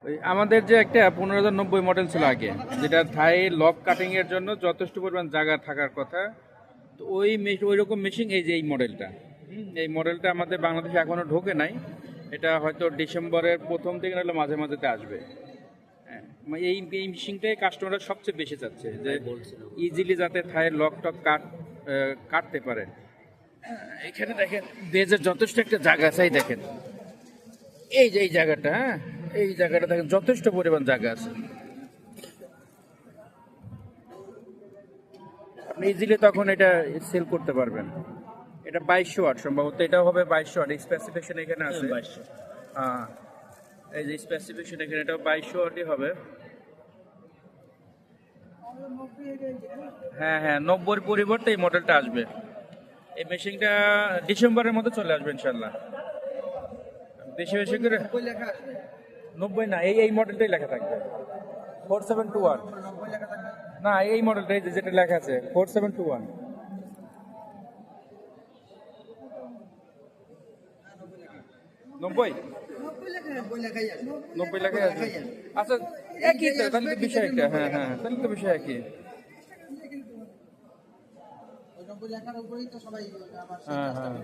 ওই আমাদের যে একটা 15,090 মডেল ছিল আগে, যেটা থাই লক কাটিং এর জন্য যথেষ্ট পরিমাণ জায়গা থাকার কথা। তো ওই রকম মেশিন এই যে এই মডেলটা, এই মডেলটা আমাদের বাংলাদেশে এখনো ঢোকে নাই। এটা হয়তো ডিসেম্বরের প্রথম থেকে নাহলে মাঝে মাঝেতে আসবে। হ্যাঁ, এই মেশিনটাই কাস্টমাররা সবচেয়ে বেশি চাচ্ছে, যে ইজিলি যাতে থায়ের লক টক কাটতে পারে। এখানে দেখেন বেজের যথেষ্ট একটা জায়গা আছে, এই দেখেন এই যে এই জায়গাটা, হ্যাঁ এই জায়গাটা দেখেন যথেষ্ট পরিমাণ জায়গা আছে। আপনি ইজিলি তখন এটা সেল করতে পারবেন। এটা 2200 ওয়াট সম্ভবত, এটাও হবে 2200 ওয়াট। স্পেসিফিকেশন এখানে আছে। হ্যাঁ, এই যে স্পেসিফিকেশন এখানে, এটাও 2200 ওয়াটই হবে। হ্যাঁ হ্যাঁ, 90-এর পরিবর্তে এই মডেলটা আসবে। এই মেশিনটা ডিসেম্বরের মধ্যে চলে আসবে ইনশাল্লাহ। বেশি বেশি করে 90 না, এই মডেলটাই লেখা থাকবে 4721। না, এই মডেলটাই যেটা লেখা আছে 4721। 90 90 লেখাই আছে। আচ্ছা, একই তো, তাহলে তো বিষয় একটা। হ্যাঁ হ্যাঁ, তাহলে তো বিষয় একই। হ্যাঁ হ্যাঁ।